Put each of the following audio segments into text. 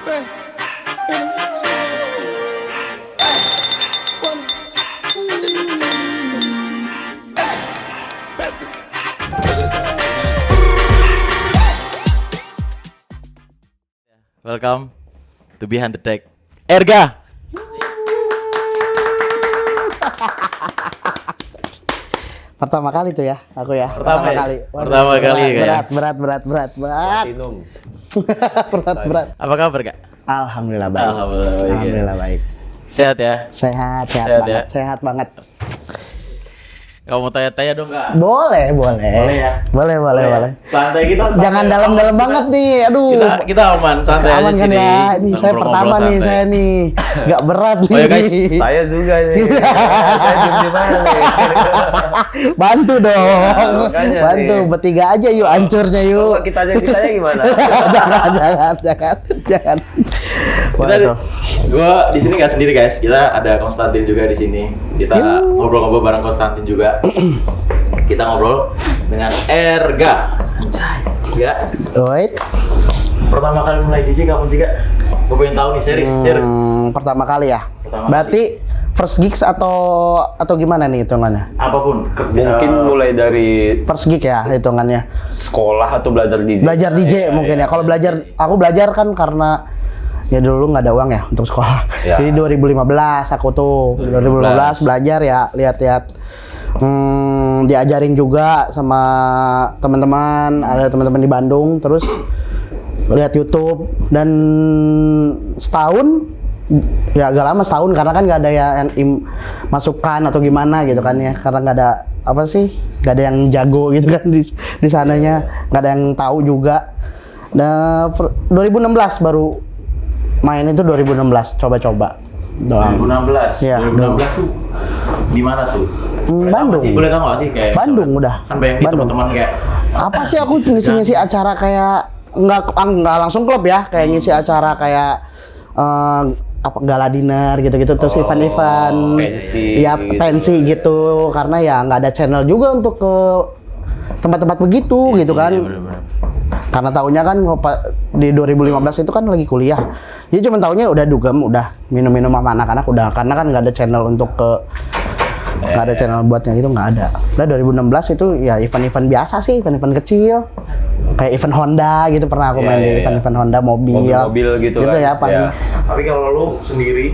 Welcome to Behind the Deck. Erga. Pertama kali tuh ya, aku ya. Pertama kali. Pertama kali ya. Berat. Platinum. berat. Apa kabar, Kak? Alhamdulillah baik. Alhamdulillah baik. Baik. Sehat ya? Sehat Sehat banget. ya? Sehat banget. Kamu mau tanya-tanya dong, Kak? Boleh. Boleh ya? Boleh. Santai kita. Santai. Jangan dalam-dalam banget nih. Aduh. Kita aman, santai aja Aman kan sini. ya? Ini saya pertama nih, saya nih. Gak berat nih. Oh ya, guys. Saya juga nih. Saya diem aja nih. Bantu dong. makanya Bantu nih. bertiga aja yuk, hancurnya yuk. Kalau kita aja ditanya gimana? jangan. Kita gua di sini nggak sendiri, guys. Kita ada Konstantin juga di sini. Kita ngobrol-ngobrol bareng Konstantin juga. Kita ngobrol dengan Erga. Anjay. Ya. Wait. Pertama kali mulai DJ kapan sih, Kak? Gue pengen tahu nih, serius. Pertama kali ya. Pertama Berarti first gigs atau gimana nih hitungannya? Apapun. Mungkin mulai dari First gig ya hitungannya. sekolah atau belajar DJ. Belajar DJ mungkin ya. Kalau aku belajar kan karena ya dulu nggak ada uang ya untuk sekolah. Ya. Jadi 2015 aku tuh 2015 belajar ya, lihat-lihat diajarin juga sama teman-teman, ada teman-teman di Bandung, terus lihat YouTube dan setahun ya agak lama, setahun karena kan nggak ada yang masukan atau gimana gitu kan ya, karena nggak ada apa sih, nggak ada yang jago gitu kan di sananya, nggak ada yang tahu juga. Nah 2016 baru main itu 2016 coba-coba doang. 2016. Iya. 2016 tuh di mana tuh? Bandung. Boleh tahu nggak sih kayak Bandung misalnya, udah. Kan banyak nih Bandung. teman-teman kayak Apa sih aku ngisi-ngisi acara kayak nggak langsung klub ya, kayak ngisi acara kayak apa gala dinner gitu-gitu, terus event-event pensi ya gitu. pensi gitu, karena ya nggak ada channel juga untuk ke tempat-tempat begitu gitu kan. bener-bener. Karena taunya kan di 2015 itu kan lagi kuliah, jadi cuma taunya udah dugem, udah minum-minum sama anak-anak udah, karena kan nggak ada channel untuk ke nggak ada channel buatnya gitu, nggak ada. Nah 2016 itu ya event-event biasa sih, event-event kecil kayak event Honda gitu, pernah aku main di event-event Honda mobil gitu kan. ya paling. Ya. Tapi kalau lu sendiri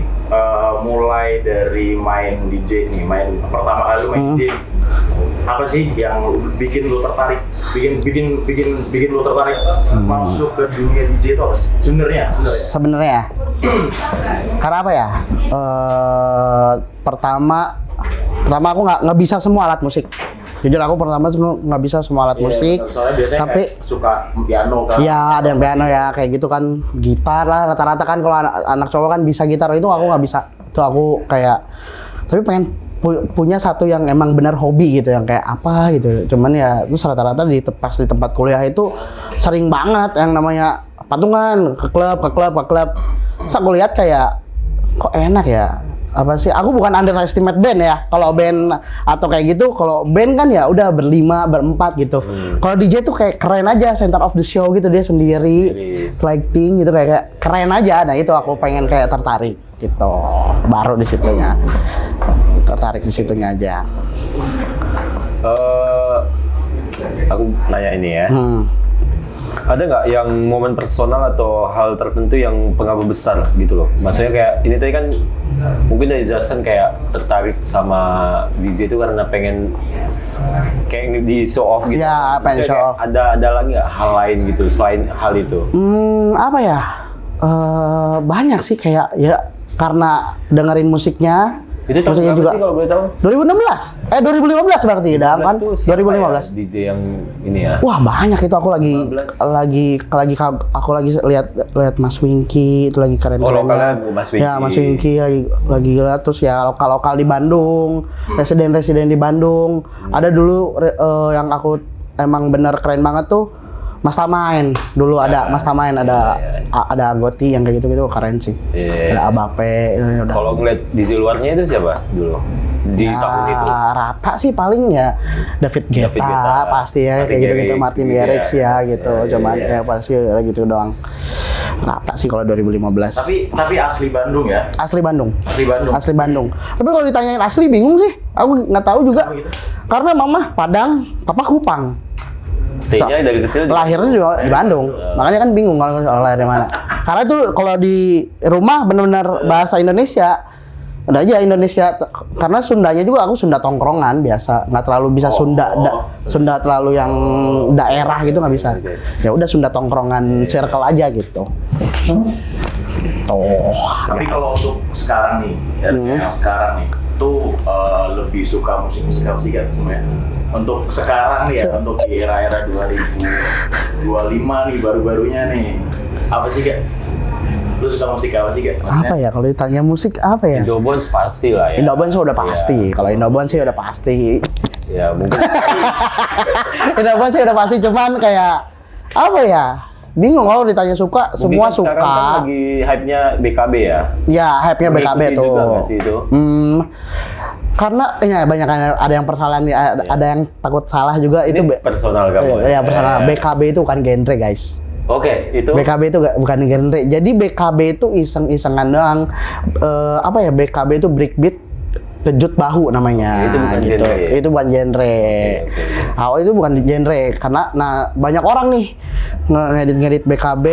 mulai dari main DJ nih, pertama kali lu main DJ, apa sih yang bikin lu tertarik, bikin lu tertarik masuk ke dunia DJ itu apa sih? Sebenarnya. Karena apa ya? Pertama aku nggak bisa semua alat musik. Jujur aku pertama tuh nggak bisa semua alat musik. Soalnya biasanya tapi kayak suka piano kan. ya ada yang piano ya kayak gitu kan, gitar lah rata-rata kan, kalau anak cowok kan bisa gitar, itu aku nggak bisa. Itu aku kayak, tapi pengen punya satu yang emang benar hobi gitu, yang kayak apa gitu. Cuman ya terus rata-rata pas di tempat kuliah itu sering banget yang namanya patungan ke klub. Terus aku lihat kayak kok enak ya. Apa sih? Aku bukan underestimate band ya. Kalau band atau kayak gitu, kalau band kan ya udah berlima, berempat gitu. Kalau DJ tuh kayak keren aja, center of the show gitu, dia sendiri, lighting gitu kayak keren aja. Nah itu aku pengen kayak tertarik gitu. Baru di situnya. Tertarik di situnya aja. Aku nanya ini ya. Ada nggak yang momen personal atau hal tertentu yang pengaruh besar gitu loh? Maksudnya kayak ini tadi kan mungkin dari Zasan kayak tertarik sama DJ itu karena pengen kayak di show off gitu. Ya, pengen Maksudnya show kayak off. ada lagi nggak hal lain gitu selain hal itu? Apa ya? Banyak sih, kayak ya karena dengerin musiknya. Itu tahun musiknya berapa juga sih kalau boleh tahu? 2016 berarti dah kan? 2015. DJ yang ini ya. Wah banyak itu, aku lagi lihat Mas Winky itu lagi keren. Lokalnya Mas Winky. Ya Mas Winky lagi lihat, terus ya lokal di Bandung, residen di Bandung. Ada dulu yang aku emang bener keren banget tuh, Mas Tamain. Dulu ada Mas Tamain, ada Goti yang kayak gitu keren sih. Ada Abape. Kalau ngeliat DJ luarnya itu siapa dulu? Di tahun itu? Rata sih paling ya David Guetta pasti ya, kayak gitu-gitu, Martin Garrix ya gitu. Cuman ya pasti gitu doang. Rata sih kalau 2015. Tapi asli Bandung ya. Asli Bandung. Asli Bandung. Asli Bandung. Tapi kalau ditanyain asli bingung sih. Aku nggak tahu juga. Kenapa gitu? Karena mama Padang, papa Kupang. Stay-nya dari kecil Lahirnya juga di Bandung. Makanya kan bingung kalau lahir di mana. Karena tuh kalau di rumah benar-benar bahasa Indonesia. Udah aja Indonesia, karena Sundanya juga aku Sunda tongkrongan biasa, nggak terlalu bisa Sunda terlalu yang daerah gitu nggak bisa. Ya udah Sunda tongkrongan circle aja gitu. Tapi kalau untuk sekarang nih, yang sekarang nih, tuh lebih suka musik apa sih kan sebenarnya? Untuk sekarang nih ya, untuk di era-era 2025 nih, baru-barunya nih, apa sih kan? Lu suka musik apa sih kan? Apa ya kalau ditanya musik apa ya? Indobons pasti lah ya. Indobons udah pasti. Kalau Indobons sih udah pasti. Ya mungkin Indobons sih udah pasti, cuman kayak apa ya? Bingung kalau ditanya suka, semua mungkin sekarang kan suka. lagi hype-nya BKB ya. Ya, hype-nya BKB Mengikuti tuh. juga nggak sih itu? Karena ini banyak ada yang persalahan, ada yang takut salah juga itu. Ini personal kamu Ya, personal. BKB itu bukan genre, guys. Oke, itu BKB itu bukan genre. Jadi BKB itu iseng-isengan doang. Apa ya? BKB itu breakbeat kejut bahu namanya. Itu bukan gitu. genre ya? Itu bukan genre. Oke. Itu bukan genre karena banyak orang nih ngedit BKB.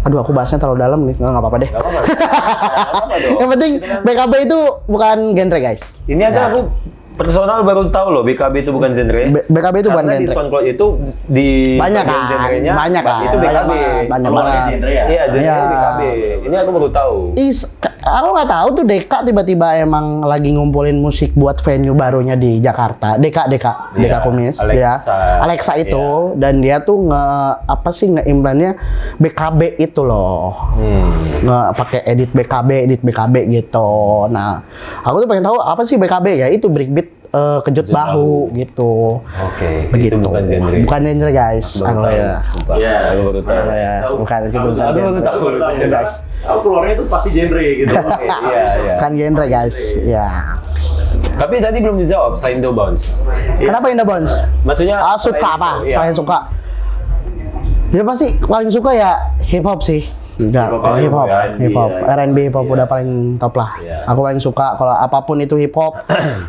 Aduh, aku bahasnya terlalu dalam nih. Nggak apa-apa deh. Nggak apa-apa. Nggak apa-apa dong. Yang penting BKB itu bukan genre, guys. Ini aja aku personal baru tahu loh BKB itu bukan genre. BKB itu bukan Karena di genre. SoundCloud itu di Banyak bagian kan? genrenya Banyak kan? itu BKB. Banyak Kalau ada banget. genre ya? Iya, genre Iya. BKB. Ini aku baru tahu. Aku nggak tahu tuh Deka tiba-tiba emang lagi ngumpulin musik buat venue barunya di Jakarta. Deka Iya, Kumis, Alexa. ya. Alexa itu, dan dia tuh nge-implannya BKB itu loh. Pakai edit BKB gitu. Nah, aku tuh pengen tahu apa sih BKB ya? Itu breakbeat kejut bahu gitu. Oke, Begitu. itu bukan genre. Bukan genre, guys. Baru Aku tahu, ya. sumpah. Iya. Aku baru tahu. Ya, bukan gitu. Aku bukan baru genre. tahu. guys. Aku keluarnya itu pasti genre gitu. Iya, iya. Bukan genre, guys. Ya. Tapi tadi belum dijawab selain Indobons. Kenapa Indobons? Maksudnya Suka selain apa? itu, iya. Selain suka. Ya pasti paling suka ya hip hop sih. Enggak, Hip hop, hip hop, R&B, R&B hip hop udah paling top lah. Iya. Aku paling suka kalau apapun itu hip hop.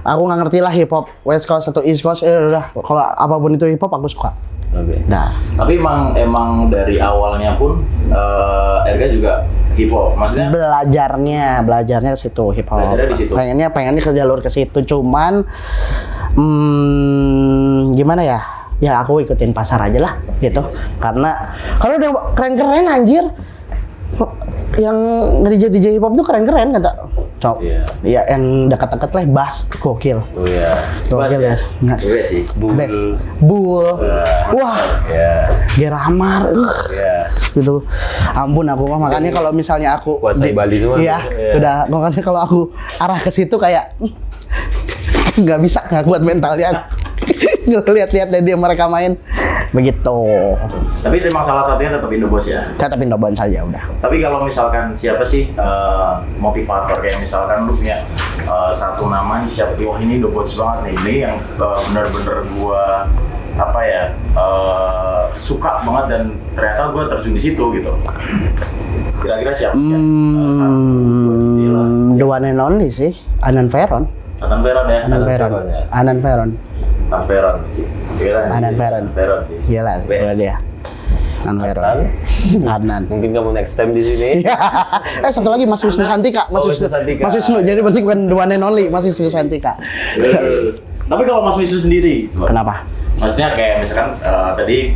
Aku nggak ngerti lah hip hop West Coast atau East Coast. Udah, kalau apapun itu hip hop aku suka. Oke. Nah, Tapi emang dari awalnya pun Erga juga hip hop. Maksudnya belajarnya ke situ hip hop. Belajarnya di situ. Pengennya ke jalur ke situ, cuman gimana ya? Ya aku ikutin pasar aja lah gitu. Karena kalau udah keren-keren anjir. Yang DJ hip hop tuh keren-keren kata. Cok. Iya. Ya yang dekat-dekat lah bass gokil. Oh iya. Gokil ya. Nggak. Iya sih. Bass. Bull. Wah. Iya. Geramar. Iya. Gitu. Ampun aku mah makanya kalau misalnya aku Kuasai Bali semua. Iya, Iya. udah makanya kalau aku arah ke situ kayak nggak kuat mentalnya. Ngeliat-liat dia mereka main begitu. Tapi emang salah satunya tetap Indobos ya. Saya tapi Indobons saja udah. Tapi kalau misalkan siapa sih motivator kayak misalkan lu punya satu nama nih siapa, wah ini Indobos banget nih, ini yang bener-bener gua apa ya suka banget dan ternyata gua terjun di situ gitu. Kira-kira siapa sih? Satu, dua DJ lah. The one and only sih, Anan Veron. Nathan Veron ya. Anan Veron. ya. Anan Veron. Nathan Veron sih. Gila sih. Anan Veron. Veron sih. Gila, Best. udah dia. Anan Veron. Anan. Mungkin kamu next time di sini. Satu lagi Mas Wisnu Santika, Mas Oh, Wisnu. Wisnu Santika. Mas Wisnu. Jadi berarti bukan the one and only, Mas Wisnu Santika. Tapi kalau Mas Wisnu sendiri, coba. Kenapa? Maksudnya kayak misalkan tadi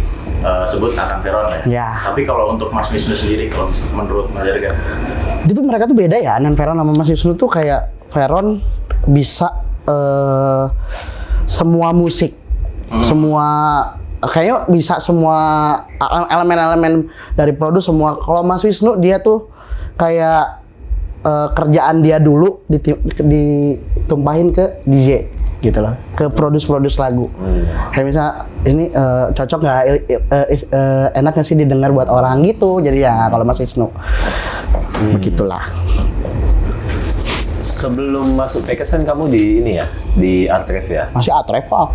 sebut Nathan Veron ya. Ya. Tapi kalau untuk Mas Wisnu sendiri, kalau menurut Mas Erga, Itu mereka tuh beda ya, Anan Veron sama Mas Wisnu tuh kayak Veron bisa semua musik, semua kayaknya bisa semua elemen-elemen dari produs semua. Kalau Mas Wisnu dia tuh kayak kerjaan dia dulu ditumpahin ke DJ gitu loh, ke produs lagu. Kayak misalnya ini cocok nggak, enak nggak sih didengar buat orang gitu. Jadi ya kalau Mas Wisnu begitulah. Sebelum masuk Packers kan kamu di ini ya, di Artref ya. Masih Atref kok.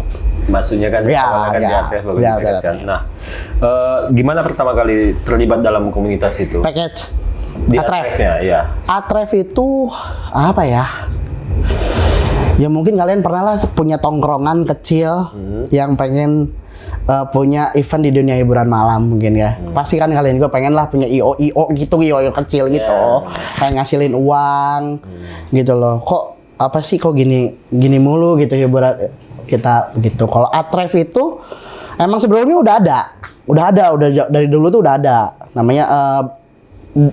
maksudnya kan Ya, awalnya kan ya. di Artef baru Ya, di Package betul. kan. Nah, gimana pertama kali terlibat dalam komunitas itu? Package Di Atref. Artefnya, ya. Atref itu apa ya? Ya mungkin kalian pernah lah punya tongkrongan kecil yang pengen punya event di dunia hiburan malam mungkin ya. Pasti kan kalian juga pengen lah punya IO gitu, IO kecil gitu. Kayak ngasilin uang gitu loh. Kok apa sih kok gini mulu gitu hiburan kita gitu. Kalau Atref itu emang sebelumnya udah dari dulu tuh udah ada. Namanya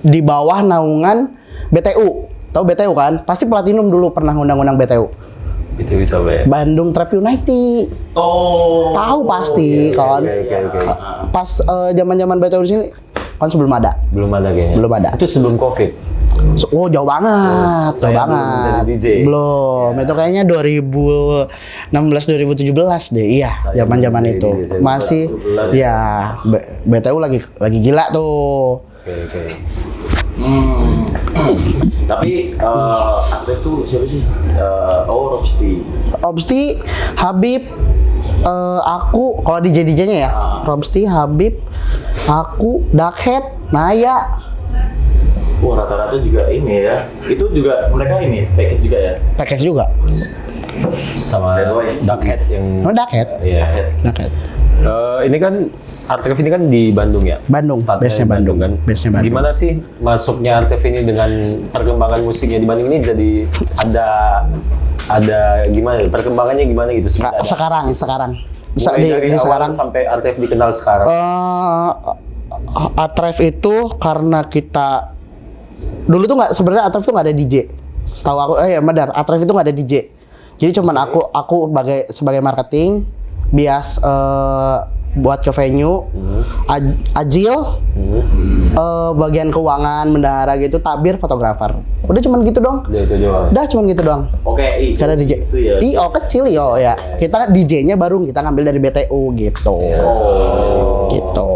di bawah naungan BTU. Tahu BTU kan? Pasti Platinum dulu pernah ngundang-undang BTU. Itu coba ya. Bandung Trap United. Oh. Tahu pasti kan. Oke. Pas zaman-zaman BTU di sini kan sebelum ada. Belum ada kayaknya. Belum ada. Itu sebelum Covid. Oh, jauh banget. Jauh saya belum banget. jadi DJ. Belum. Itu kayaknya 2016 2017 deh. Iya, Saya zaman-zaman belum itu. jadi DJ, saya Masih 2017. ya BTU lagi gila tuh. Oke. Tapi Atref tuh siapa sih? Robsti. Robsti, Habib, aku kalau DJ-nya ya, Robsti, Habib, aku, Dakhead, Naya. Wah, rata-rata juga ini ya. Itu juga mereka ini package juga ya. Package juga. Sama Red Boy. Duckhead yang Oh, Dakhead. Iya. Dakhead. Ini kan Artef ini kan di Bandung ya? Bandung, Startnya base-nya di Bandung. kan? Base-nya Bandung. Gimana sih masuknya Artef ini dengan perkembangan musiknya di Bandung ini jadi ada gimana? Perkembangannya gimana gitu? Sebenarnya Sekarang. mulai dari Di awal sekarang. sampai Artef dikenal sekarang. Atref itu karena kita dulu tuh nggak, sebenarnya Atref tuh nggak ada DJ. Setahu aku, benar, Atref itu nggak ada DJ. Jadi cuman aku sebagai marketing, bias buat ke venue, Ajil, bagian keuangan, bendahara gitu, tabir, fotografer. Udah cuman gitu dong. Udah itu doang. Udah cuman gitu doang. Oke, Cara DJ. Itu ya. IO kecil IO ya. Kita DJ-nya baru kita ngambil dari BTU gitu. Gitu.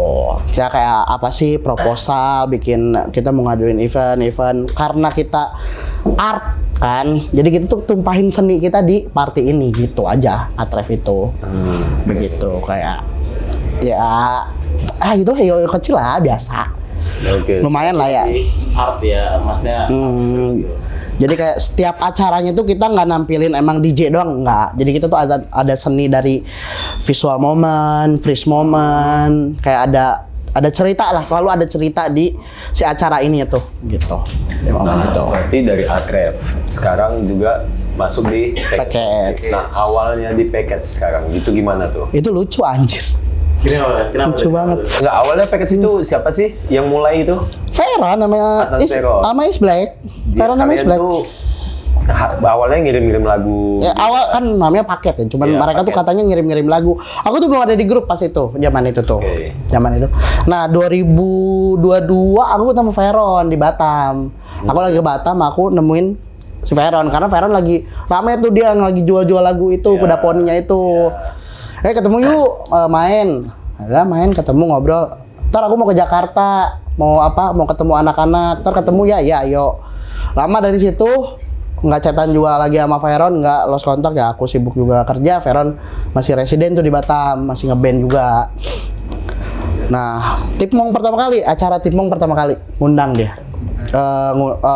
Ya kayak apa sih proposal, bikin kita mau ngaduin event karena kita art kan. Jadi kita tuh tumpahin seni kita di party ini gitu aja. Atref itu. Begitu kayak ya gitu IO kecil lah biasa. Oke. Lumayan lah ya. Art ya, maksudnya. Jadi kayak setiap acaranya tuh kita nggak nampilin emang DJ doang, nggak. Jadi kita tuh ada seni dari visual moment, freeze moment, kayak ada cerita lah, selalu ada cerita di si acara ini tuh, gitu. Ya, Nah, gitu. berarti dari Atref sekarang juga masuk di Package. Nah, awalnya di Package sekarang itu gimana tuh? Itu lucu anjir. Kenapa? Lucu banget. Enggak, awalnya Package itu siapa sih yang mulai itu? Vera namanya Adnan Vero. Is Black. Vera namanya Is Kalian Black. tuh awalnya ngirim-ngirim lagu. Ya, awal kan namanya paket ya, cuman Iya, mereka tuh paket. katanya ngirim-ngirim lagu. Aku tuh belum ada di grup pas itu, zaman itu tuh. Oke. Zaman itu. Nah, 2022 aku ketemu Veron di Batam. Aku lagi ke Batam, aku nemuin si Veron karena Veron lagi rame tuh, dia lagi jual-jual lagu itu, kuda poninya itu. Ketemu yuk, main. Ada main, ketemu ngobrol. Ntar aku mau ke Jakarta, mau ketemu anak-anak. Ntar ketemu ya, yuk. Lama dari situ nggak chatan juga lagi sama Veron, nggak lost kontak ya, aku sibuk juga kerja. Veron masih residen tuh di Batam, masih ngeband juga. Nah, acara Tipmong pertama kali ngundang dia.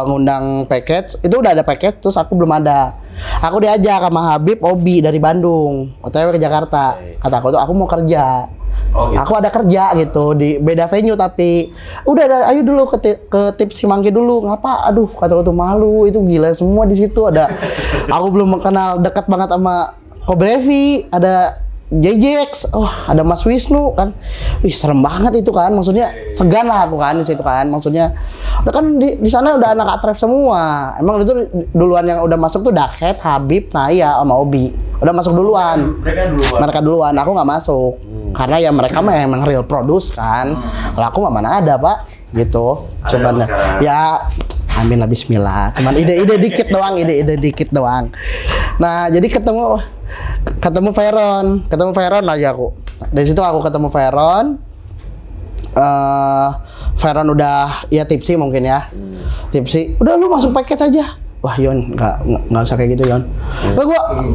Ngundang package, itu udah ada package, terus aku belum ada. Aku diajak sama Habib Obi dari Bandung, OTW ke Jakarta. Kata aku tuh aku mau kerja. Oh, gitu. Aku ada kerja gitu di beda venue, tapi udah ayo dulu ke Tips Semanggi dulu. Ngapa? Aduh, kata aku tuh malu, itu gila semua di situ ada. Aku belum kenal dekat banget sama Kobrevi, ada JJX, ada Mas Wisnu kan. Wih, serem banget itu kan. Maksudnya segan lah aku kan di situ kan. Maksudnya udah kan di sana udah anak Atref semua. Emang itu duluan yang udah masuk tuh Dakhead, Habib, Naya sama Obi. Udah masuk duluan. Mereka duluan, aku nggak masuk. Karena ya mereka mah emang real produce kan. Kalau aku mah mana ada, Pak. Gitu. Cuman ya amin lah, bismillah. Cuman ide-ide dikit doang. Nah, jadi ketemu Veron aja aku. Dari situ aku ketemu Veron. Veron udah ya tipsi mungkin ya. Tipsi. Udah lu masuk paket aja. wah Yon nggak usah kayak gitu Yon. Nah,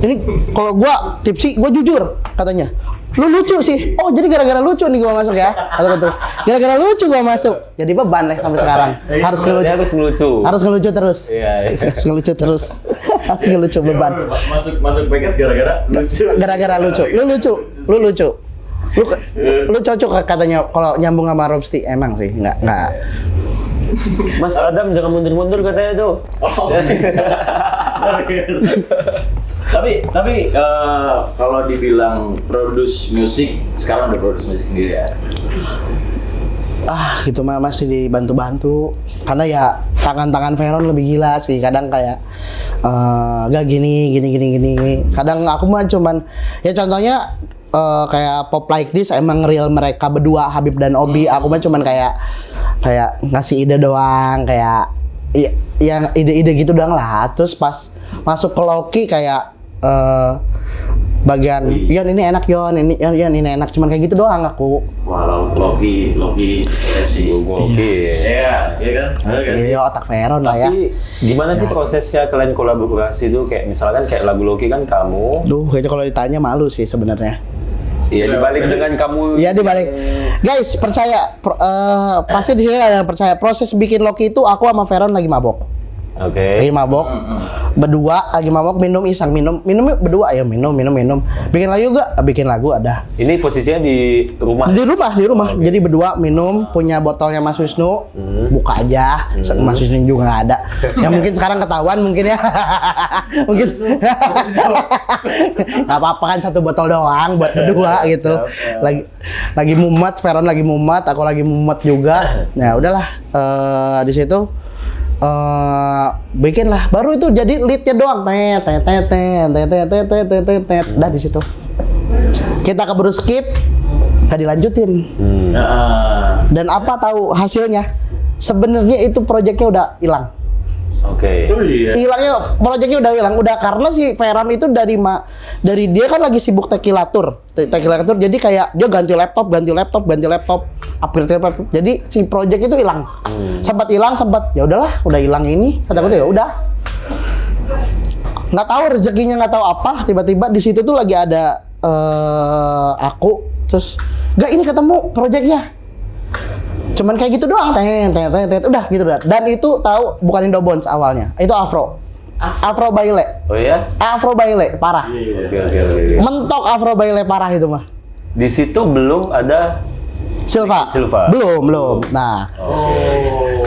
ini kalau gua tipsi gua jujur katanya. Lu lucu sih. Oh, jadi gara-gara lucu nih gua masuk ya. Atau gitu. Gara-gara lucu gua masuk. Jadi beban deh sampai sekarang. Harus ngelucu. Harus ngelucu terus. Iya. Harus ngelucu terus. Harus ngelucu beban. Masuk package gara-gara lucu. Gara-gara lucu. Lu lucu. Lu cocok katanya kalau nyambung sama Robsti. Emang sih, enggak. Mas Adam jangan mundur-mundur katanya tuh. Oh. tapi kalau dibilang produce musik, sekarang udah produce musik sendiri ya? Gitu mah masih dibantu-bantu. Karena ya tangan-tangan Veron lebih gila sih. Kadang kayak gak gini. Kadang aku mah cuman ya contohnya kayak Pop Like This emang real mereka berdua Habib dan Obi. Aku mah cuman kayak ngasih ide doang, kayak yang ide-ide gitu doang lah. Terus pas masuk ke Loki kayak bagian Yon ini enak Yon ini enak, cuman kayak gitu doang aku. Wah, Loki sih. Oke. Iya kan? Iya, otak Veron lah ya. Tapi gimana sih prosesnya kalian kolaborasi tuh, kayak misalkan kayak lagu Loki kan kamu. Duh, kayaknya kalau ditanya malu sih sebenarnya. Iya, dibalik dengan kamu. Iya, dibalik. Guys, percaya pasti di sini ada yang percaya proses bikin Loki itu aku sama Veron lagi mabok. Oke. Lagi mabok. Berdua lagi mabok minum yuk berdua ya minum. Bikin lagu ada. Ini posisinya di rumah. Di rumah. Jadi berdua minum, punya botolnya Mas Wisnu. Buka aja. Mas Wisnu juga nggak ada. Yang mungkin sekarang ketahuan mungkin ya. Mungkin nggak apa-apa kan, satu botol doang buat berdua gitu. Lagi mumet, Veron lagi mumet, aku lagi mumet juga. Ya udahlah, di situ bikin lah, baru itu jadi leadnya doang, dah di situ kita keburu skip, nggak dilanjutin. Dan apa tahu hasilnya? Sebenarnya itu proyeknya udah hilang. Oke. Hilangnya proyeknya udah hilang, udah karena si Veron itu dari dia kan lagi sibuk tekilatur, jadi kayak dia ganti laptop, upgrade laptop, jadi si proyek itu hilang. Sempat ya udahlah, udah hilang ini, kata aku tuh ya udah. Nggak tahu rezekinya, nggak tahu apa, tiba-tiba di situ tuh lagi ada aku, terus ini ketemu proyeknya. Cuman kayak gitu doang, udah gitu dah. Dan itu tahu bukan Indo Bones awalnya, itu Afro Baile. Oh ya? Afro Baile parah. Oke. Mentok Afro Baile parah itu mah. Di situ belum ada Silva. Belum. Nah,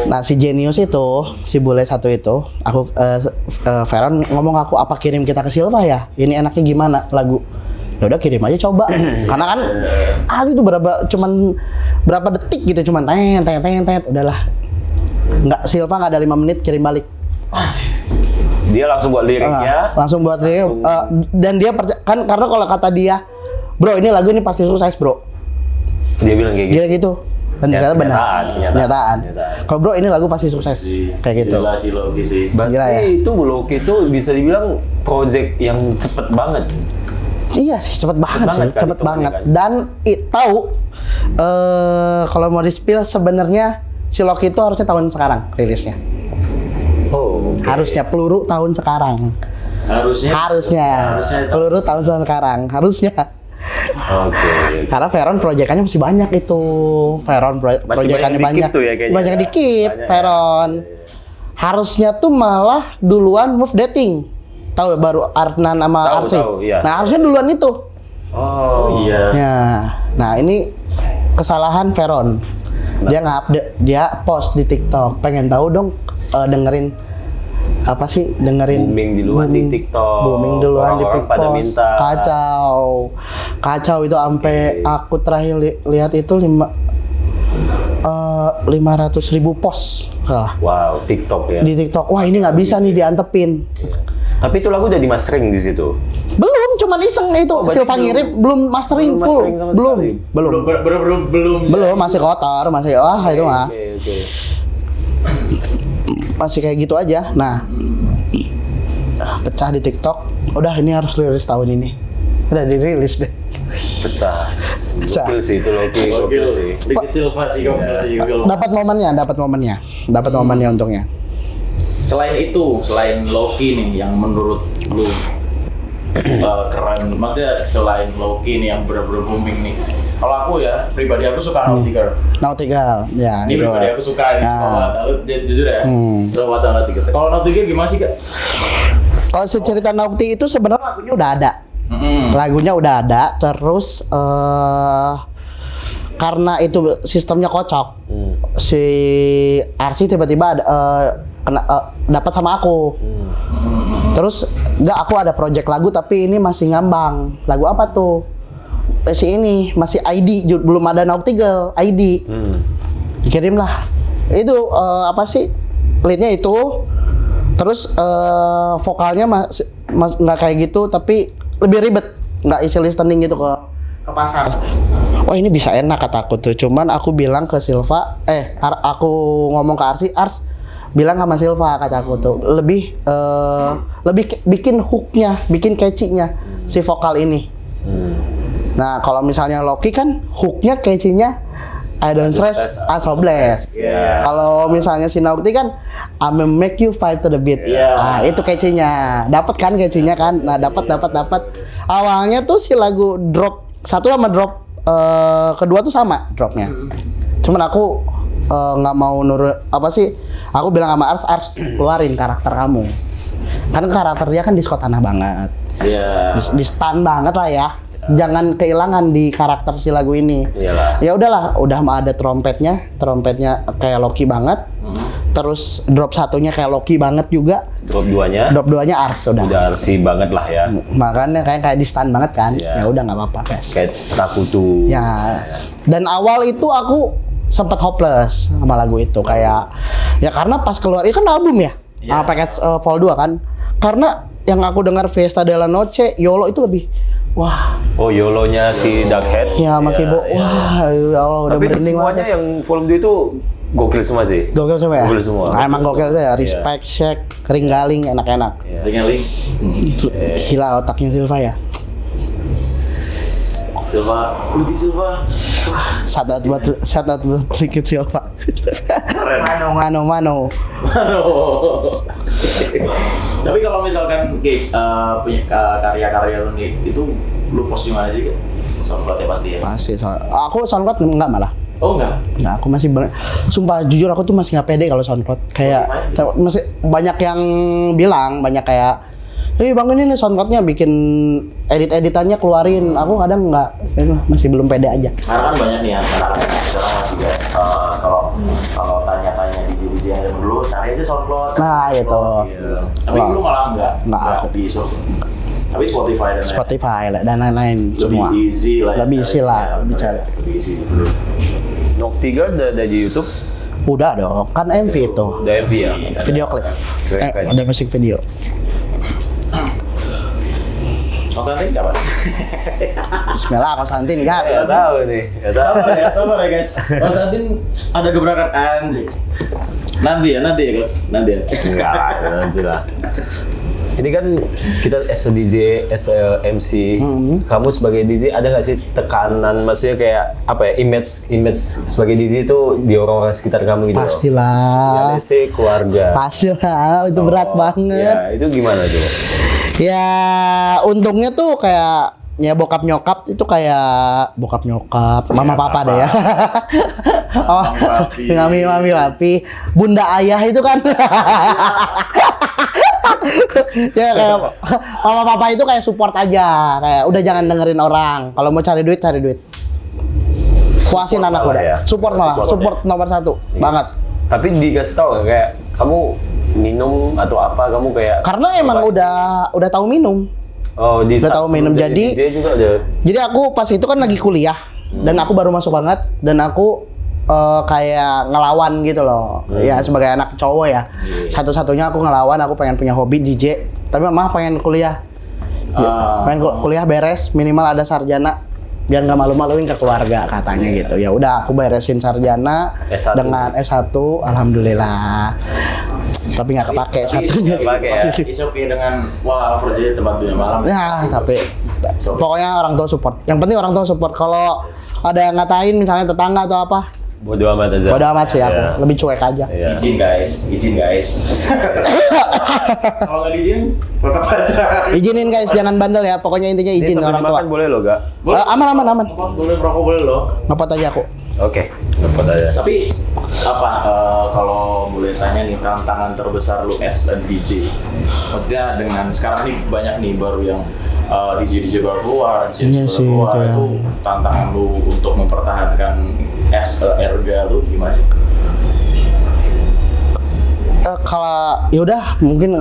nah si Genius itu, si bule satu itu, aku Veron ngomong aku apa kirim kita ke Silva ya? Ini enaknya gimana lagu? Ya udah kirim aja coba. Karena kan itu berapa detik gitu, cuman udahlah. Silva nggak ada 5 menit kirim balik. Dia langsung buat liriknya. Langsung buat lirik. Dan dia kan karena kalau kata dia, bro ini lagu ini pasti sukses bro. Dia bilang kayak gitu. Dan ternyata benar. Kenyataan. Kalau bro ini lagu pasti sukses. Kayak gitu. Gila sih Loki sih. Berarti Gila ya? itu Loki itu bisa dibilang project yang cepet banget. Iya sih, cepet banget sih, kan, cepet banget. kan? Dan tahu kalau mau di-spill sebenarnya si Loki itu harusnya tahun sekarang rilisnya. Oh. Okay. Harusnya Peluru tahun sekarang. Harusnya Peluru tahun sekarang harusnya. Oke. Karena Veron proyekannya masih banyak itu. Veron proyekannya banyak. Tuh ya, banyak dikip Veron. Harusnya tuh malah duluan Move Dating. Tahu ya, baru Arnan sama Arsi. Iya. Nah, harusnya duluan itu. Oh iya. Ya. Nah, ini kesalahan Veron. Dia nge-update, dia post di TikTok. Pengen tahu dong dengerin apa sih? Dengerin booming duluan di TikTok. Booming duluan di Orang-orang TikTok. pada minta. Kacau itu sampai aku terakhir lihat itu 500.000 post. Salah. Wow, TikTok ya. Di TikTok. Wah, ini nggak bisa nih diantepin. Tapi itu lagu udah di mastering di situ. Belum, cuman iseng itu. Silva ngirim belum mastering full. Belum, masih kotor, masih itu mah. Oke. Masih kayak gitu aja. Nah, pecah di TikTok. Udah ini harus rilis tahun ini. Udah dirilis deh. Pecah. Gokil sih itu Loki, gokil sih. Dikit Silva sih kamu. Dapat momennya untungnya. selain Loki nih yang menurut lu keren, maksudnya selain Loki nih yang bener-bener booming nih. Kalau aku ya, pribadi aku suka Nautigal. Nautigal, ya Ini itu. pribadi aku suka nih, kalau jujur ya, suka baca Nautigal. Kalau Nautigal gimana sih, Kak? Kalau cerita Nauti itu sebenarnya lagunya udah ada. Lagunya udah ada, terus karena itu sistemnya kocok. Si Arsi tiba-tiba dapat sama aku. Terus enggak, aku ada project lagu tapi ini masih ngambang. Lagu apa tuh? Si ini masih ID, belum ada Nautigal ID. Dikirim lah. Itu apa sih? Leadnya itu. Terus vokalnya nggak kayak gitu, tapi lebih ribet. Nggak easy listening gitu ke pasar. Oh ini bisa enak kataku tuh. Cuman aku bilang ke Silva, aku ngomong ke Arsi, Ars bilang sama Silva kataku tuh lebih bikin hooknya, bikin catchy-nya si vokal ini. Nah kalau misalnya Loki kan hooknya catchy-nya I don't stress, I so blessed. Kalau misalnya si Nauti kan I'ma make you fight to the beat. Nah, itu catchy-nya. Dapat kan catchy-nya kan? Nah, dapat. Awalnya tuh si lagu drop satu sama drop kedua tuh sama dropnya. Cuman aku nggak mau nurut apa sih? Aku bilang sama Ars keluarin karakter kamu. Kan karakter dia kan diskot tanah banget. Di stun banget lah ya. Jangan kehilangan di karakter si lagu ini. Ya udahlah, udah mah ada trompetnya kayak Loki banget. Terus drop satunya kayak Loki banget juga. Drop duanya Ars udah. Udah Arsi banget lah ya. Makanya kayak di stun banget kan. Ya udah nggak apa-apa, guys. Kayak Takutu. Ya. Dan awal itu aku sempat hopeless sama lagu itu kayak ya karena pas keluar itu kan album ya. Paket Vol 2 kan. Karena yang aku dengar Fiesta della Noche, YOLO itu lebih wah. Oh, YOLO-nya si Darkhead. Ya, Makibo. Wah, ya Allah udah tapi merinding semuanya banget. yang volume 2 itu gokil semua sih. Gokil semua ya? Gokil semua. Nah, emang gokil tuh ya. Respect, Shake, Ringgaling, enak-enak. Ringgaling. Gila otaknya Silva ya. Lucky Silva. Shout out buat Lucky Silva. Keren. Mano. Tapi kalau misalkan punya karya-karya lu nih, itu lu post di mana sih? SoundCloud ya pasti ya. Pasti. Aku SoundCloud enggak malah. Oh enggak? Nah, aku masih sumpah jujur aku tuh masih nggak pede kalau SoundCloud. Kayak masih banyak yang bilang, banyak kayak bang ini nih SoundCloud-nya bikin edit-editannya keluarin. Aku kadang nggak, masih belum pede aja. Karena kan banyak nih ya, sekarang masih kayak kalau tanya-tanya di DJ yang dulu, cari aja SoundCloud. Nah, itu. Tapi lu malah enggak aku di SoundCloud. Tapi Spotify dan lain-lain semua. Lebih easy lah. Lebih easy lah bicara. Lebih easy bener. Noctigal udah di YouTube. Udah dong, kan MV itu. Udah MV ya. Video klip. Keren. Ada musik video. Konstantin kapan? Bismillah, Konstantin gas. Gak tahu nih. Sabar ya guys. Konstantin ada gebrakan anjing. Nanti ya guys. Enggak, nanti lah. Ini kan kita as a DJ, as a MC, kamu sebagai DJ ada nggak sih tekanan, maksudnya kayak apa ya, image sebagai DJ itu di orang-orang sekitar kamu gitu? Pastilah. Ya, let's say keluarga. Pastilah, itu berat banget. Ya, itu gimana tuh? Ya, untungnya tuh kayak ya bokap nyokap itu kayak bokap nyokap, mama papa deh ya. Oh, mami papi, bunda ayah itu kan. Ya kayak mama papa itu kayak support aja, kayak udah jangan dengerin orang. Kalau mau cari duit. Puasin anak udah. Ya. Support nomor 1 banget. Tapi dikasih tahu nggak, kayak kamu minum atau apa, kamu kayak Karena emang udah tahu minum. Oh, udah tahu minum, jadi DJ juga udah. Jadi aku pas itu kan lagi kuliah dan aku baru masuk banget dan aku kayak ngelawan gitu loh. Ya sebagai anak cowok ya. Satu-satunya aku ngelawan, aku pengen punya hobi DJ. Tapi mama pengen kuliah. Pengen kuliah beres, minimal ada sarjana biar nggak malu-maluin ke keluarga katanya gitu. Ya udah aku beresin sarjana S1. dengan S1, alhamdulillah. Tapi nggak kepake satunya. Is okay dengan kerja di tempat dunia malam. Ya, tapi pokoknya orang tua support. Yang penting orang tua support. Kalau ada yang ngatain misalnya tetangga atau apa, Bodo amat aja. Bodo amat sih aku, Iya. lebih cuek aja. Iya. Izin guys. Kalau nggak diizin, tetap aja. Izinin guys, jangan bandel ya. Pokoknya intinya Ini izin sambil orang tua. makan boleh lo gak? Aman. Ngepat boleh, merokok boleh loh. Ngepot aja aku. Oke, dapat aja. Tapi apa kalau boleh tanya nih tantangan terbesar lu as a DJ? Maksudnya dengan sekarang nih banyak nih baru yang DJ baru keluar, Iya baru sih, keluar, itu ya. itu tantangan lu untuk mempertahankan as a Erga lu gimana sih? Kalau yaudah mungkin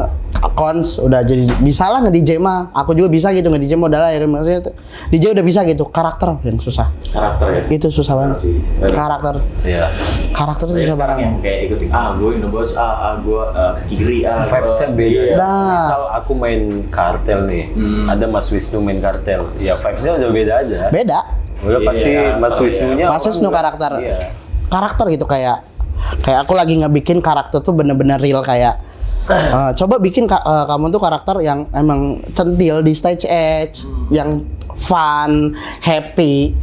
cons udah jadi bisa lah nge-DJ mah. Aku juga bisa gitu nge-DJ modal lah ya. Maksudnya DJ udah bisa gitu, karakter yang susah. Karakter ya? Itu susah banget. sih. Karakter. Iya. Karakter itu Kayak susah sekarang banget. yang kayak ikutin gue Indobos gue ke kiri Vibes-nya beda. Iya. Nah. Misal aku main kartel nih, ada Mas Wisnu main kartel. Ya vibes-nya udah beda aja. Beda. Udah Iya, pasti karakter, Mas ya. Wisnunya. Mas Wisnu karakter. Iya. Karakter gitu kayak aku lagi ngebikin karakter tuh bener-bener real kayak coba bikin kamu tuh karakter yang emang centil di stage edge, yang fun, happy,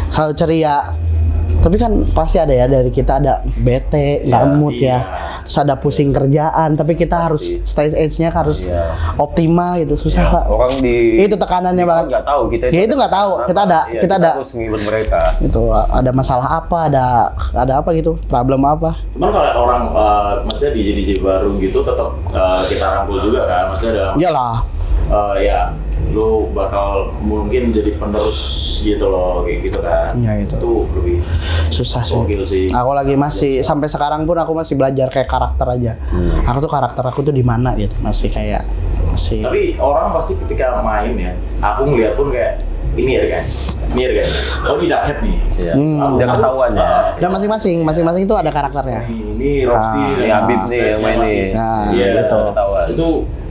selalu ceria. Tapi kan pasti ada ya dari kita ada bete, nggak mood iya. ya. Terus ada pusing kerjaan, tapi kita harus stage edge-nya harus Iya. optimal gitu, susah Ya, Pak. orang di Itu tekanannya banget. nggak tahu kita. Ya, itu nggak tahu. kenapa. Kita ada- Iya, kita ada- harus ngibur mereka. Itu ada masalah apa, ada apa gitu, problem apa. Cuman kalau orang maksudnya DJ baru gitu tetap kita rangkul juga kan, maksudnya dalam Iyalah. ya lu bakal mungkin jadi penerus gitu loh kayak gitu kan. Ya, itu. lebih Susah sih. gokil sih. Aku lagi masih sampai sekarang pun aku masih belajar kayak karakter aja. Aku tuh karakter aku tuh di mana gitu, masih kayak masih. Tapi orang pasti ketika main ya, aku ngeliat pun kayak ini ya kan, oh ini Dakhet nih. Iya. Hmm. Udah ketahuan ya. Dan masing-masing itu ada karakternya. Ini Rosti, Ini Habib nih yang main nih. Nah, iya, gitu. Ketahuan. Itu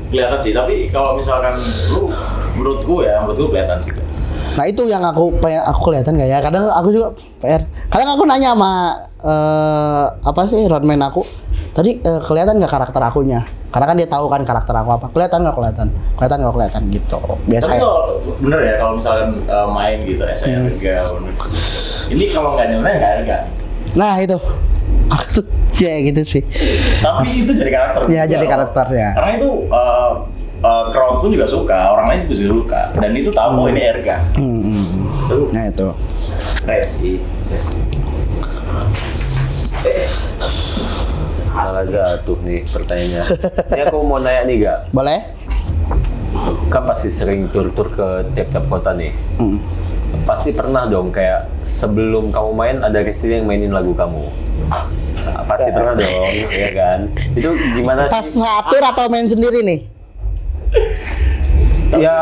kelihatan sih. Tapi kalau misalkan lu, menurut gue kelihatan sih. Nah itu yang aku kelihatan gak ya? Kadang aku juga PR. Kadang aku nanya sama apa sih roadman aku. Tadi kelihatan nggak karakter akunya? Karena kan dia tahu kan karakter aku apa. Kelihatan nggak kelihatan? Kelihatan nggak kelihatan gitu. Biasa. Tapi kalau bener ya kalau misalkan main gitu SRG, ini kalau nggak nyeleneh nggak Erga. Nah itu. Aku tuh ya gitu sih. Tapi itu jadi karakter. Ya, juga jadi loh. karakter, ya. Karena itu crowd pun juga suka, orang lain juga suka, dan itu tahu oh ini Erga. Itu Nah itu. keren sih. Malah jatuh nih pertanyaannya. Ini aku mau nanya nih gak? Boleh? Kan pasti sering tur-tur ke tiap-tiap kota nih. Pasti pernah dong kayak sebelum kamu main ada Rizky yang mainin lagu kamu. Pasti pernah dong, ya kan? Itu gimana Pas sih? atur atau main sendiri nih? Ya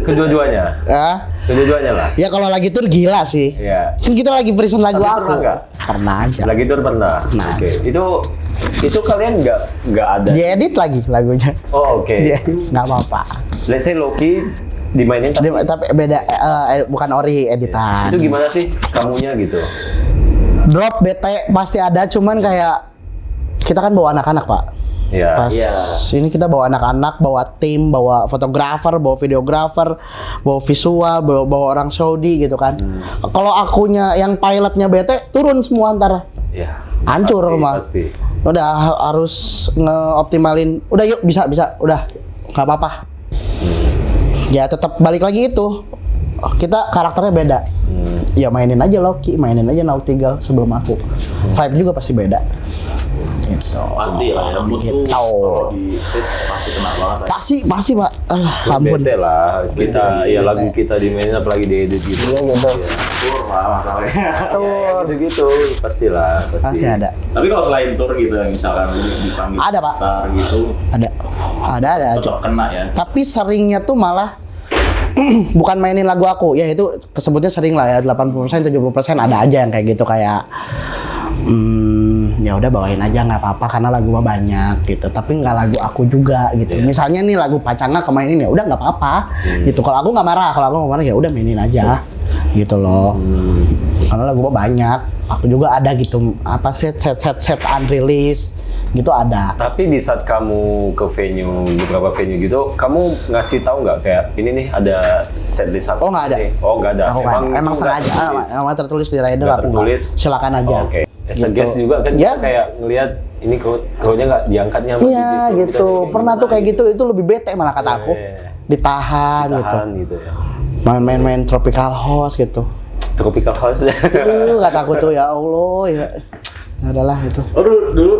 kedua-duanya. Ya. Kedua-duanya lah. Ya kalau lagi tur gila sih. Ya. Kan kita lagi present lagu Tapi aku. pernah nggak? Pernah aja. Lagi tur pernah. Nah. Oke. Itu kalian nggak ada. Diedit lagi lagunya. Oh, oke. Diedit nggak apa-apa. Let's say Loki dimainin tapi Tapi beda bukan ori editan. itu gimana sih kamunya gitu? Drop BT pasti ada, cuman kayak kita kan bawa anak-anak pak. Ya. Pas Iya. ini kita bawa anak-anak, bawa tim, bawa fotografer, bawa videografer, bawa visual, bawa orang Saudi gitu kan. Kalau akunya yang pilotnya BT turun semua antar. Ya. Hancur Pasti, rumah. Pasti. Udah harus ngeoptimalin. Udah yuk bisa. Udah nggak apa-apa. Ya tetap balik lagi itu. Kita karakternya beda. Ya mainin aja Loki, mainin aja Nautigal sebelum aku. Vibe juga pasti beda. Gitu. Pasti lah ya, mood Gitu. tuh kalau di stage pasti kena banget lah. Pasti pak. Ampun. Bete lah kita Bete sih, ya lagu bete. kita dimainin apalagi diedit gitu. Iya gitu. Tour lah masalahnya. Gitu pastilah pasti. Pasti ada. Tapi kalau selain tour gitu, misalkan lu dipanggil Ada, Pak. star gitu, Ada aja. tetap kena ya. Tapi seringnya tuh malah bukan mainin lagu aku. Ya itu kesebutnya sering lah ya 80% 70% ada aja yang kayak gitu kayak ya udah bawain aja nggak apa-apa karena lagu mah banyak gitu. Tapi nggak lagu aku juga gitu. Iya. Misalnya nih lagu Pacanga kemainin ya udah nggak apa-apa gitu. Kalau aku nggak marah, ya udah mainin aja. gitu loh. Karena lagu gua banyak, aku juga ada gitu apa set unreleased gitu ada. Tapi di saat kamu ke venue, beberapa venue gitu, kamu ngasih tahu nggak kayak ini nih ada setlist aku? Oh, nggak ada. Oh, nggak ada. Aku emang itu sengaja, nggak tertulis? emang tertulis di rider Nggak aku tertulis. silakan aja. Oh, Oke. As a Gitu. guest juga kan Ya. kita kayak ngelihat ini kru-nya nggak diangkatnya sama DJ, Iya so kita gitu, kayak pernah tuh kayak gitu, itu lebih bete malah kata aku. Iya. Ditahan gitu, Tahan gitu ya. main-main tropical house gitu. Tropical House. Aduh, kata aku tuh ya Allah ya. Ya udahlah itu. Oh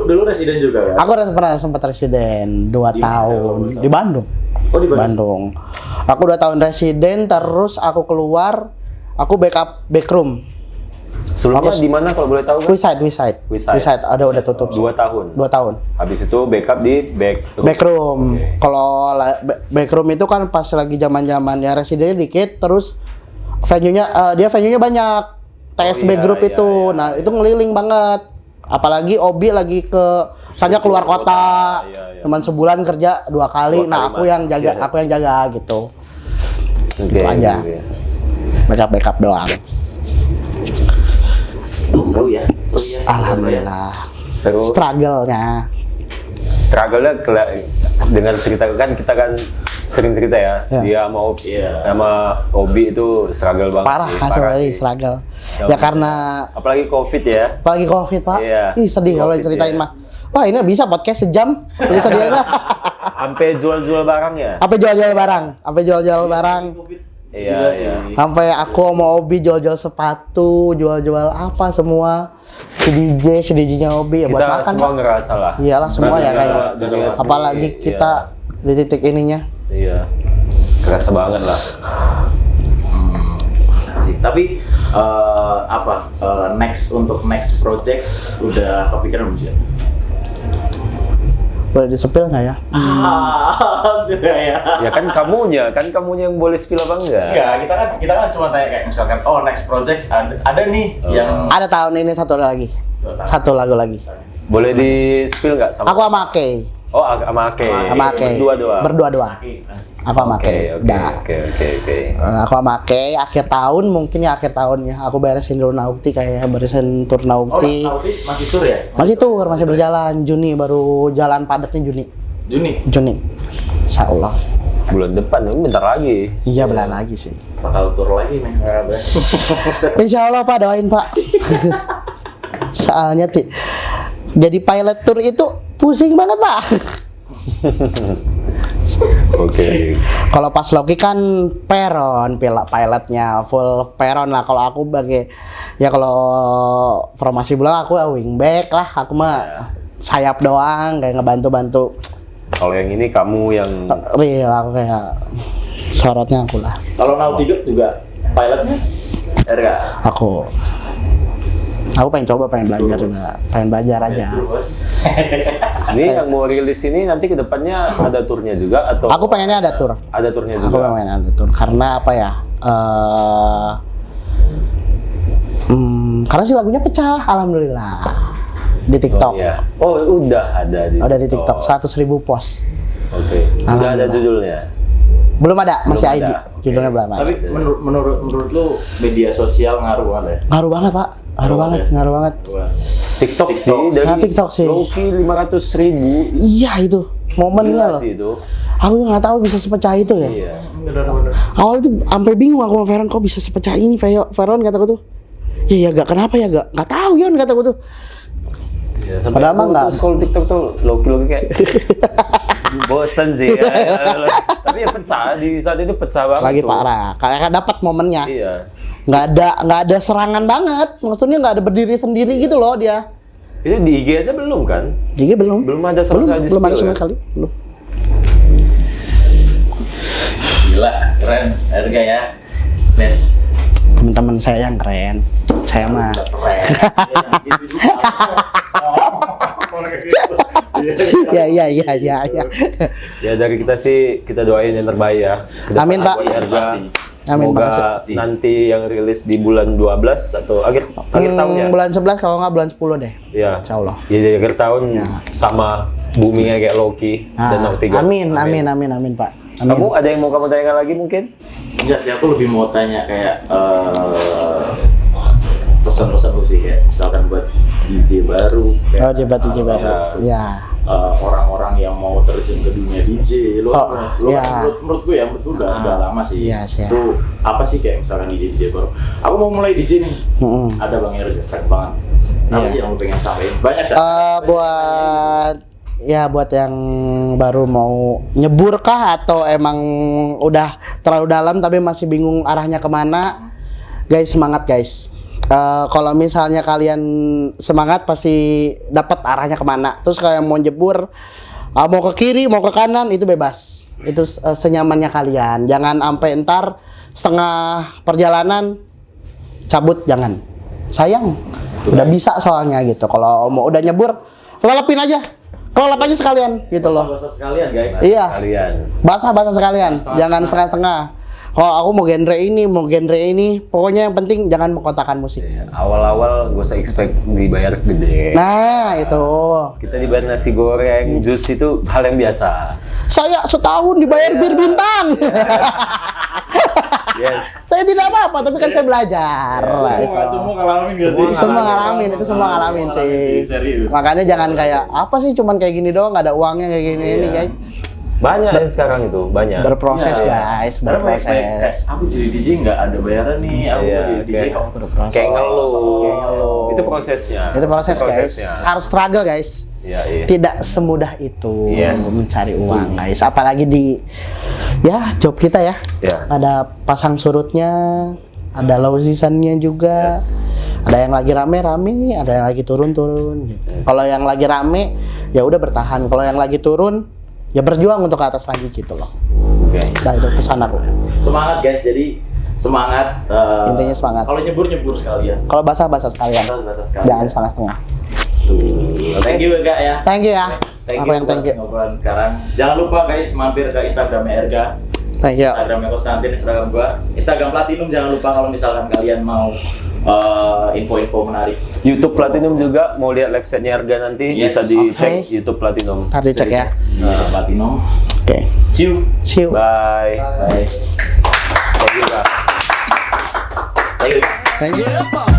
dulu residen juga kan? Aku pernah sempat residen 2 Di mana? tahun di Bandung. Oh di Bandung. Bandung. Aku 2 tahun residen, terus aku keluar, aku backup backroom. Sebelumnya Aku- di mana kalau boleh tahu? Kan? Westside ada udah tutup. 2 tahun. 2 tahun. Habis itu backup di Backroom. Kalau backroom itu kan pas lagi zaman-zamannya residennya dikit, terus venue-nya banyak. TSB iya, Group iya, itu. iya, Nah, iya. itu ngeliling banget. Apalagi Obi lagi misalnya keluar kota. iya, iya. Cuman sebulan kerja 2 kali. 2 Nah, kali aku yang mas. jaga, Iya. aku yang jaga gitu. Oke. Itu aja. oke. Backup doang. Seru ya. Alhamdulillah. Seru. Struggle-nya. Struggle-nya dengan cerita kan kita kan sering cerita ya. Ya. Dia sama Obi itu struggle banget Parah sih. kan sih. struggle. Ya Ya karena Apalagi Covid ya. apalagi Covid, Pak. Iya. Ih, sedih kalau Covid, diceritain iya. mah. Wah, ini bisa podcast sejam. Bisa dia nggak? Sampai jual-jual barang ya. Apa jual-jual barang? Apa jual-jual barang? Iya, iya. Sampai aku sama Obi jual-jual sepatu, jual-jual apa semua. Si DJ-nya Obi ya buat Kita makan. semua Pak. ngerasa lah. Iyalah semua ya Dunia- kayak. dunia sendiri, Apalagi kita di titik ininya. Iya. Kerasa banget lah. Sih. Tapi next project udah kepikiran belum sih? Boleh disepil nggak ya? Sudah ya. Ya kan kamunya yang boleh spill apa enggak? Enggak, kita kan cuma tanya kayak misalkan next project ada nih yang Ada tahun ini satu lagi. Satu lagu lagi. Boleh di spill nggak sama? Aku sama Kay. Oh, sama Ake. Sama Kay. Berdua doang. Berdua doang. Aku sama Kay. Udah. Oke. Aku sama Kay akhir tahun mungkin ya akhir tahunnya aku beresin dulu Naukti kayak beresin tur Naukti. Nauti masih tur ya? Masih berjalan Juni baru jalan padatnya Juni. Juni. Insya Allah. Bulan depan, bentar lagi. Iya belan lagi sih. Bakal tur lagi nih. Insya Allah Pak doain Pak. Soalnya jadi pilot tour itu pusing banget Pak. Oke. Kalau pas Loki kan pilotnya full peron lah. Kalau aku kalau formasi bola aku wingback lah. Aku mah sayap doang kayak ngebantu-bantu. Kalau yang ini kamu yang Real aku kayak sorotnya aku lah. Kalau Nauti juga pilotnya enggak. Aku pengen coba, pengen belajar juga, pengen belajar aja. ini yang mau rilis ini nanti kedepannya ada turnya juga atau? Aku pengennya ada tour. Ada turnya Aku juga. pengen ada tour karena apa ya? Karena si lagunya pecah, alhamdulillah di TikTok. Oh, iya. Oh, udah ada di. Ada di TikTok 100.000 post. Oke. Udah ada Alhamdulillah. judulnya. Belum ada, masih Belum ID. ada. Judulnya belum ada. Tapi menurut lu media sosial ngaruh banget ya? Ngaruh banget, Pak. Ngaruh banget. Wah. TikTok sih TikTok. dari Nah, TikTok sih. Loki 500.000. Iya itu momennya Gila loh. sih itu. Aku nggak tahu bisa sepecah itu ya. Iya. Bener. Awal itu sampai bingung aku sama Veron kok bisa sepecah ini Veron kataku tuh. Ya gak kenapa ya nggak tahu Yon kataku tuh. Ya, sampai Padahal mah aku nggak. tuh scroll TikTok tuh Loki kayak bosen sih ya. Tapi ya pecah di saat itu pecah banget. Lagi tuh. parah. Kayak dapat momennya. Iya. Nggak ada serangan banget. Maksudnya nggak ada berdiri sendiri gitu loh dia. Itu di IG aja belum kan? Jadi belum. Belum ada sama sekali di Belum ada spill sama ya? sekali. Belum. Gila, keren harga ya. Nes. Teman-teman saya yang keren. Saya mah. Keren. Ya. Ya dari kita sih kita doain yang terbaik ya. Kedepan Amin, Pak. buat harga. Pasti. Amin, Semoga makasih. nanti yang rilis di bulan 12 atau akhir tahun ya. Bulan 11 kalau nggak bulan 10 deh. Ya. Insya Allah. Ya di akhir tahun sama boomingnya kayak Loki dan Naughty God. Amin, Pak. Amin. Kamu ada yang mau kamu tanyakan lagi mungkin? Enggak sih, aku lebih mau tanya kayak pesan-pesan lu sih, kayak misalkan buat DJ baru kayak, Oh, jebat DJ baru. Ya. orang-orang yang mau terjun ke dunia DJ. Lu ya. menurut gue udah lama sih. Iya sih, ya. Itu apa sih kayak misalkan DJ baru, aku mau mulai DJ nih. Ada Bang Erga, keren banget. Apa Iya. sih yang lu pengen sampaikan? Banyak sih. Buat yang baru mau nyebur kah atau emang udah terlalu dalam tapi masih bingung arahnya kemana, guys, semangat guys. Kalau misalnya kalian semangat pasti dapat arahnya kemana. Terus kalau yang mau jebur, mau ke kiri mau ke kanan itu bebas, itu senyamannya kalian. Jangan sampai ntar setengah perjalanan cabut, jangan, sayang. Udah bisa soalnya gitu. Kalau mau udah nyebur, lelepin aja, kelelep aja sekalian gitu loh. Basah sekalian guys. Iya, Kalian. basah sekalian, jangan setengah-setengah. Kalau aku mau genre ini, pokoknya yang penting jangan mengkotakan musik. Awal-awal gak usah expect dibayar gede. Nah itu, Kita dibayar nasi goreng, jus itu hal yang biasa. saya setahun dibayar bir bintang. Yes. Saya tidak apa-apa, tapi kan saya belajar. lah itu. Semua ngalamin gak sih? Semua ngalamin, itu semua ngalamin sih. Serius. Makanya jangan kayak apa sih, cuman kayak gini doang, nggak ada uangnya kayak gini ini guys. Banyak ya sekarang itu, banyak. Berproses Iya. guys, Karena kayak, berproses. aku jadi DJ nggak ada bayaran nih, aku Iya, jadi DJ kayak- kok Berproses. Kayak ngeluh. ngeluh. Itu prosesnya. Itu proses guys, Prosesnya. harus struggle guys. Iya, iya. Tidak semudah itu Yes. mencari uang guys, apalagi di ya job kita ya. Ya. Ada pasang surutnya, ada low seasonnya juga. Yes. Ada yang lagi rame-rame, ada yang lagi turun-turun gitu. Kalau yang lagi rame ya udah bertahan, kalau yang lagi turun ya berjuang untuk ke atas lagi gitu loh. Oke. Nah itu pesan aku. semangat guys, jadi semangat. Intinya semangat. Kalau nyebur sekalian. Kalau basah sekalian, Basah sekalian. jangan setengah-setengah. Thank you Erga ya. Thank you ya. Aku yang thank you. buat ngobrolan sekarang. Jangan lupa guys mampir ke Instagramnya Erga, Thank you. Instagramnya Konstantin, Instagram gua, Instagram Platinum. Jangan lupa kalau misalkan kalian mau info-info menarik. YouTube Platinum juga mau lihat live setnya Erga nanti Yes. bisa dicek Oke. YouTube Platinum. Ntar dicek ya. Platinum. Oke. See you. See you. Bye. Bye. Thank you, guys. Thank you. Thank you.